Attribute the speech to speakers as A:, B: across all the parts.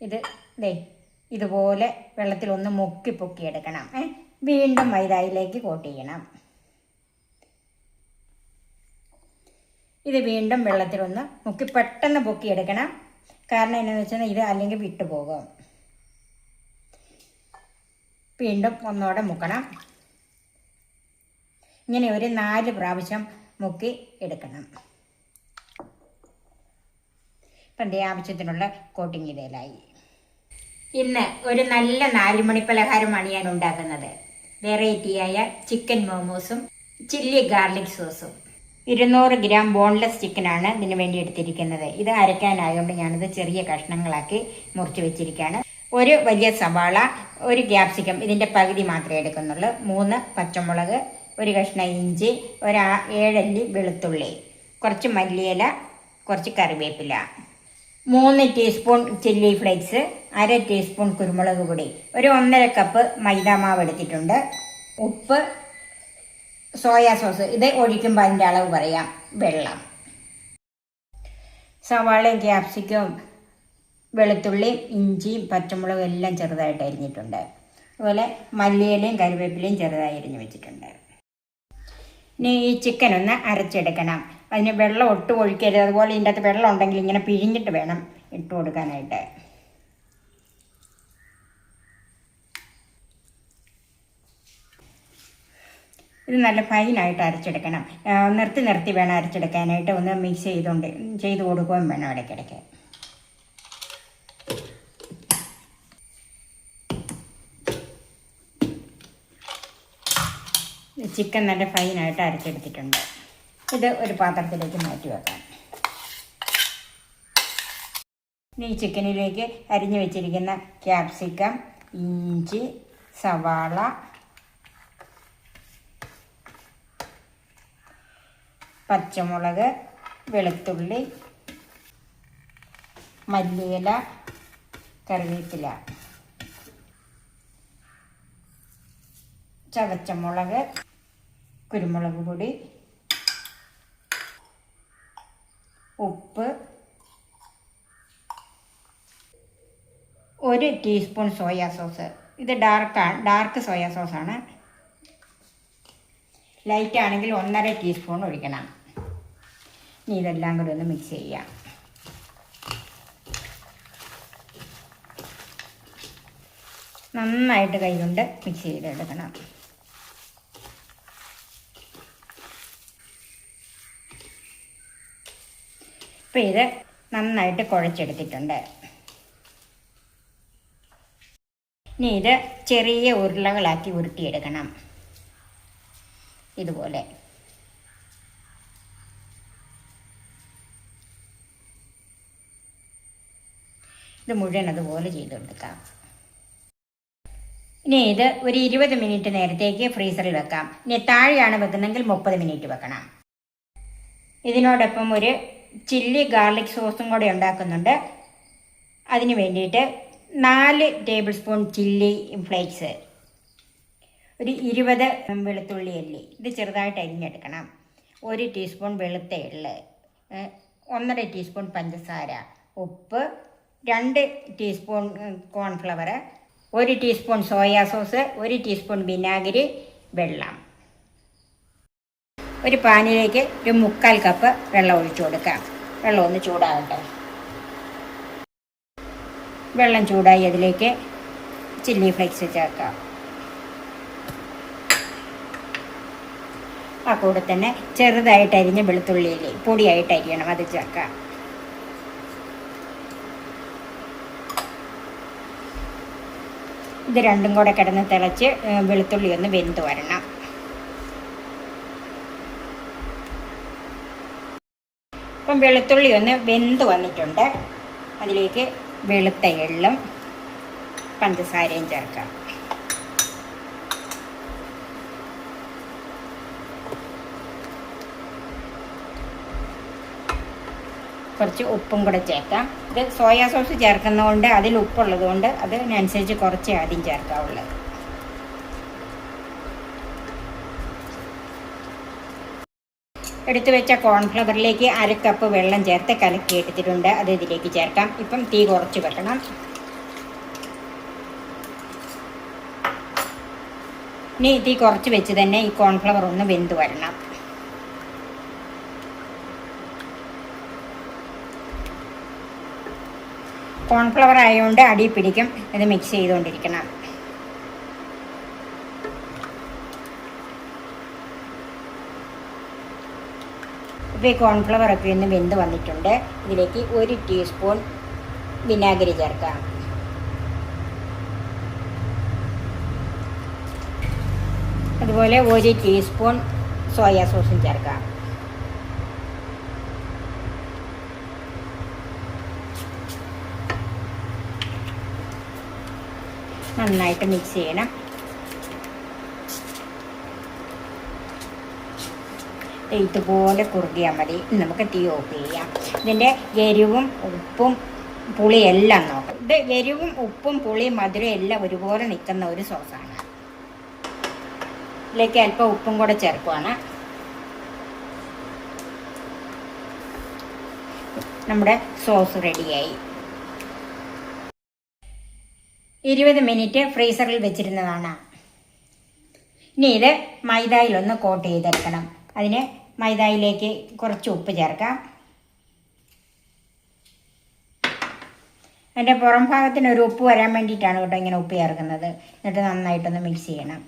A: ഇത് ഇതുപോലെ വെള്ളത്തിൽ ഒന്ന് മുക്കി പൊക്കിയെടുക്കണം. വീണ്ടും മൈദയിലേക്ക് കോട്ട് ചെയ്യണം. ഇത് വീണ്ടും വെള്ളത്തിലൊന്ന് മുക്കി പെട്ടെന്ന് പൊക്കിയെടുക്കണം. കാരണം എന്താണെന്ന് വെച്ചാൽ ഇത് അല്ലെങ്കിൽ വിട്ടുപോകും. വീണ്ടും ഒന്നോടെ മുക്കണം. ഇങ്ങനെ ഒരു 4 പ്രാവശ്യം മുക്കി എടുക്കണം. ഇപ്പം ആവശ്യത്തിനുള്ള കോട്ടിങ് ഇതിലായി. ഇന്ന് ഒരു നല്ല 4 മണി പലഹാരമാണ് ഞാൻ ഉണ്ടാക്കുന്നത്. വെറൈറ്റിയായ ചിക്കൻ മോമോസും ചില്ലി ഗാർലിക് സോസും. 200 ഗ്രാം ബോൺലെസ് ചിക്കനാണ് ഇതിന് വേണ്ടി എടുത്തിരിക്കുന്നത്. ഇത് അരയ്ക്കാനായതുകൊണ്ട് ഞാനിത് ചെറിയ കഷ്ണങ്ങളാക്കി മുറിച്ച് വെച്ചിരിക്കുകയാണ്. ഒരു വലിയ സവാള, ഒരു ക്യാപ്സിക്കം, ഇതിൻ്റെ പകുതി മാത്രമേ എടുക്കുന്നുള്ളൂ, 3 പച്ചമുളക്, ഒരു കഷ്ണം ഇഞ്ചി, 7 അല്ലി വെളുത്തുള്ളി, കുറച്ച് മല്ലിയില, കുറച്ച് കറിവേപ്പില, 3 ടീസ്പൂൺ ചില്ലി ഫ്ലേക്സ്, 1/2 ടീസ്പൂൺ കുരുമുളക് പൊടി, ഒരു 1.5 കപ്പ് മൈദാമാവ് എടുത്തിട്ടുണ്ട്, ഉപ്പ്, സോയാ സോസ്, ഇത് ഒഴിക്കുമ്പോൾ അതിൻ്റെ അളവ് പറയാം, വെള്ളം. സവാളയും ക്യാപ്സിക്കവും വെളുത്തുള്ളിയും ഇഞ്ചിയും പച്ചമുളകും എല്ലാം ചെറുതായിട്ട് അരിഞ്ഞിട്ടുണ്ട്. അതുപോലെ മല്ലിയിലയും കറിവേപ്പിലയും ചെറുതായി അരിഞ്ഞ് വെച്ചിട്ടുണ്ട്. ഇനി ഈ ചിക്കൻ ഒന്ന് അരച്ചെടുക്കണം. അതിന് വെള്ളം ഒട്ടും ഒഴിക്കരുത്. അതുപോലെ ഇതിൻ്റെ അകത്ത് വെള്ളം ഉണ്ടെങ്കിൽ ഇങ്ങനെ പിഴിഞ്ഞിട്ട് വേണം ഇട്ട് കൊടുക്കാനായിട്ട്. ഇത് നല്ല ഫൈനായിട്ട് അരച്ചെടുക്കണം. നിർത്തി വേണം അരച്ചെടുക്കാനായിട്ട്. ഒന്ന് മിക്സ് ചെയ്ത് കൊടുക്കുകയും വേണം ഇടയ്ക്കിടയ്ക്ക്. ചിക്കൻ നല്ല ഫൈനായിട്ട് അരച്ചെടുത്തിട്ടുണ്ട്. ഇത് ഒരു പാത്രത്തിലേക്ക് മാറ്റി വെക്കാം. ഇനി ഈ ചിക്കനിലേക്ക് അരിഞ്ഞു വെച്ചിരിക്കുന്ന ക്യാപ്സിക്കം, ഇഞ്ചി, സവാള, പച്ചമുളക്, വെളുത്തുള്ളി, മല്ലിയില, കറിവേപ്പില, ചതച്ച മുളക്, കുരുമുളക് പൊടി, ഉപ്പ്, 1 ടീസ്പൂൺ സോയാ സോസ്. ഇത് ഡാർക്ക് സോയാ സോസാണ്. ലൈറ്റ് ആണെങ്കിൽ 1.5 ടീസ്പൂൺ ഒഴിക്കണം. ഇനി ഇതെല്ലാം കൂടി ഒന്ന് മിക്സ് ചെയ്യാം. നന്നായിട്ട് കൈകൊണ്ട് മിക്സ് ചെയ്തെടുക്കണം. ഇപ്പം ഇത് നന്നായിട്ട് കുഴച്ചെടുത്തിട്ടുണ്ട്. ഇനി ഇത് ചെറിയ ഉരുളകളാക്കി ഉരുട്ടിയെടുക്കണം. ഇതുപോലെ ഇത് മുഴുവൻ അതുപോലെ ചെയ്തെടുക്കാം. ഇനി ഇത് ഒരു 20 മിനിറ്റ് നേരത്തേക്ക് ഫ്രീസറിൽ വെക്കാം. ഇനി താഴെയാണ് വെക്കുന്നെങ്കിൽ 30 മിനിറ്റ് വെക്കണം. ഇതിനോടൊപ്പം ഒരു ചില്ലി ഗാർലിക് സോസും കൂടെ ഉണ്ടാക്കുന്നുണ്ട്. അതിന് വേണ്ടിയിട്ട് 4 ടേബിൾ സ്പൂൺ ചില്ലി ഫ്ലേക്സ്, ഒരു 20 വെളുത്തുള്ളി അല്ലി, ഇത് ചെറുതായിട്ട് അരിഞ്ഞെടുക്കണം, 1 ടീസ്പൂൺ വെളുത്ത എള്ള്, 1.5 ടീസ്പൂൺ പഞ്ചസാര, ഉപ്പ്, 2 teaspoon cornflour, 1 teaspoon soya sauce, 1 teaspoon വിനാഗിരി, വെള്ളം. ഒരു പാനിലേക്ക് ഒരു 3/4 കപ്പ് വെള്ളം ഒഴിച്ചു കൊടുക്കാം. വെള്ളം ഒന്ന് ചൂടാകട്ടെ. വെള്ളം ചൂടായി അതിലേക്ക് ചില്ലി ഫ്ലേക്സ് ചേർക്കാം. ആ കൂടെ തന്നെ ചെറുതായിട്ട് അരിഞ്ഞ വെളുത്തുള്ളിയില്ലേ പൊടിയായിട്ട് അരിയണം, അത് ചേർക്കാം. ഇത് രണ്ടും കൂടെ കിടന്ന് തിളച്ച് വെളുത്തുള്ളി ഒന്ന് വെന്ത് വരണം. ഇപ്പം വെളുത്തുള്ളി ഒന്ന് വെന്ത് വന്നിട്ടുണ്ട്. അതിലേക്ക് വെളുത്ത എള്ളും പഞ്ചസാരയും ചേർക്കാം. കുറച്ച് ഉപ്പും കൂടെ ചേർക്കാം. ഇത് സോയാ സോസ് ചേർക്കുന്നതുകൊണ്ട് അതിൽ ഉപ്പുള്ളത് കൊണ്ട് അതിനനുസരിച്ച് കുറച്ച് ആദ്യം ചേർക്കാവുള്ളത്. എടുത്തു വെച്ച കോൺഫ്ലവറിലേക്ക് 1/2 കപ്പ് വെള്ളം ചേർത്ത് കലക്കി എടുത്തിട്ടുണ്ട്. അത് ഇതിലേക്ക് ചേർക്കാം. ഇപ്പം തീ കുറച്ച് വെക്കണം. ഇനി തീ കുറച്ച് വെച്ച് തന്നെ ഈ കോൺഫ്ലവർ ഒന്ന് വെന്ത് വരണം. കോൺഫ്ലവർ ആയതുകൊണ്ട് അടി പിടിക്കും. ഇത് മിക്സ് ചെയ്തുകൊണ്ടിരിക്കണം. ഇപ്പോൾ ഈ കോൺഫ്ലവറൊക്കെ ഒന്ന് വെന്ത് വന്നിട്ടുണ്ട്. ഇതിലേക്ക് 1 ടീസ്പൂൺ വിനാഗിരി ചേർക്കാം. അതുപോലെ 1 ടീസ്പൂൺ സോയാ സോസും ചേർക്കാം. നന്നായിട്ട് മിക്സ് ചെയ്യണം. ഇതുപോലെ കുറുകിയാൽ മതി. നമുക്ക് തീ ഓഫ് ചെയ്യാം. ഇതിൻ്റെ എരിവും ഉപ്പും പുളിയും എല്ലാം നോക്കാം. ഇത് എരിവും ഉപ്പും പുളിയും മധുരം എല്ലാം ഒരുപോലെ നിൽക്കുന്ന ഒരു സോസാണ്. ഇതിലേക്ക് അല്പം ഉപ്പും കൂടെ ചേർക്കുവാണ്. നമ്മുടെ സോസ് റെഡിയായി. 20 മിനിറ്റ് ഫ്രീസറിൽ വെച്ചിരുന്നതാണ്. ഇനി ഇത് മൈദയിലൊന്ന് കോട്ട് ചെയ്തെടുക്കണം. അതിന് മൈദയിലേക്ക് കുറച്ച് ഉപ്പ് ചേർക്കാം. അതിൻ്റെ പുറം ഭാഗത്തിന് ഒരു ഉപ്പ് വരാൻ വേണ്ടിയിട്ടാണ് കേട്ടോ ഇങ്ങനെ ഉപ്പ് ചേർക്കുന്നത്. എന്നിട്ട് നന്നായിട്ടൊന്ന് മിക്സ് ചെയ്യണം.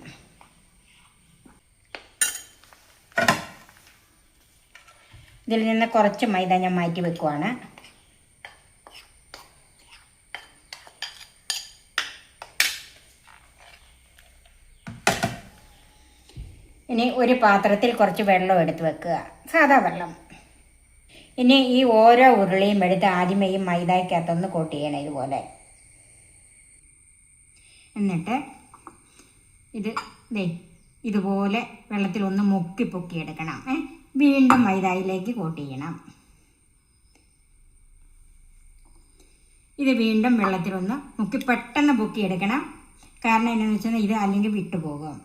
A: ഇതിൽ നിന്ന് കുറച്ച് മൈദ ഞാൻ മാറ്റി വെക്കുവാണ്. ഇനി ഒരു പാത്രത്തിൽ കുറച്ച് വെള്ളം എടുത്ത് വെക്കുക, സാധാ വെള്ളം. ഇനി ഈ ഓരോ ഉരുളിയും എടുത്ത് ആദ്യമേ ഈ മൈദയ്ക്കകത്തൊന്ന് കോട്ട് ചെയ്യണം ഇതുപോലെ. എന്നിട്ട് ഇതുപോലെ വെള്ളത്തിൽ ഒന്ന് മുക്കി പൊക്കിയെടുക്കണം. വീണ്ടും മൈദയിലേക്ക് കോട്ട് ചെയ്യണം. ഇത് വീണ്ടും വെള്ളത്തിലൊന്ന് മുക്കി പെട്ടെന്ന് പൊക്കിയെടുക്കണം. കാരണം എന്താണെന്ന് വെച്ചാൽ ഇത് അല്ലെങ്കിൽ വിട്ടുപോകും.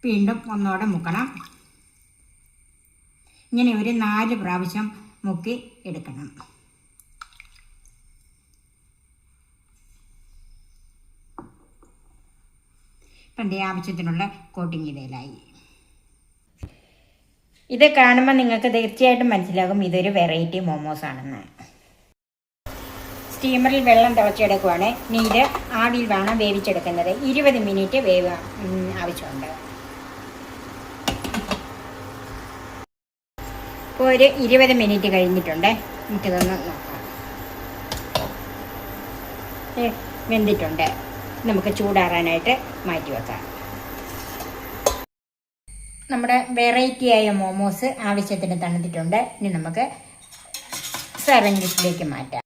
A: വീണ്ടും ഒന്നോടെ മുക്കണം. ഇങ്ങനെ ഒരു 4 പ്രാവശ്യം മുക്കി എടുക്കണം. ഇപ്പം ആവശ്യത്തിനുള്ള കോട്ടിങ് ഇതിലായി. ഇത് കാണുമ്പോൾ നിങ്ങൾക്ക് തീർച്ചയായിട്ടും മനസ്സിലാകും ഇതൊരു വെറൈറ്റി മോമോസ് ആണെന്ന്. സ്റ്റീമറിൽ വെള്ളം തിളച്ചെടുക്കുവാണ്. ഇനി ഇത് ആവിയിൽ വേണം വേവിച്ചെടുക്കുന്നത്. 20 മിനിറ്റ് വേവ് ആവശ്യമുണ്ട്. ഇപ്പോൾ ഒരു 20 മിനിറ്റ് കഴിഞ്ഞിട്ടുണ്ട്. നമുക്കിതൊന്ന് നോക്കാം. വെന്തിട്ടുണ്ട്. നമുക്ക് ചൂടാറാനായിട്ട് മാറ്റി വെക്കാം. നമ്മുടെ വെറൈറ്റിയായ മോമോസ് ആവശ്യത്തിന് തണുത്തിട്ടുണ്ട്. ഇനി നമുക്ക് സെർവിംഗ് ഡിഷിലേക്ക് മാറ്റാം.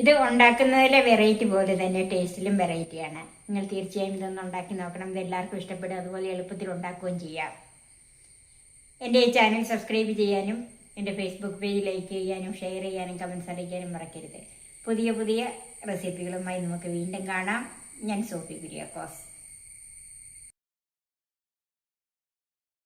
A: ഇത് ഉണ്ടാക്കുന്നതിലെ വെറൈറ്റി പോലെ തന്നെ ടേസ്റ്റിലും വെറൈറ്റിയാണ്. നിങ്ങൾ തീർച്ചയായും ഇതൊന്ന് ഉണ്ടാക്കി നോക്കണം. ഇത് എല്ലാവർക്കും ഇഷ്ടപ്പെടും. അതുപോലെ എളുപ്പത്തിൽ ഉണ്ടാക്കുകയും ചെയ്യാം. എൻ്റെ ഈ ചാനൽ സബ്സ്ക്രൈബ് ചെയ്യാനും എൻ്റെ ഫേസ്ബുക്ക് പേജ് ലൈക്ക് ചെയ്യാനും ഷെയർ ചെയ്യാനും കമൻസ് അറിയിക്കാനും മറക്കരുത്. പുതിയ പുതിയ റെസിപ്പികളുമായി നമുക്ക് വീണ്ടും കാണാം. ഞാൻ സോഫി കുര്യാക്കോസ്.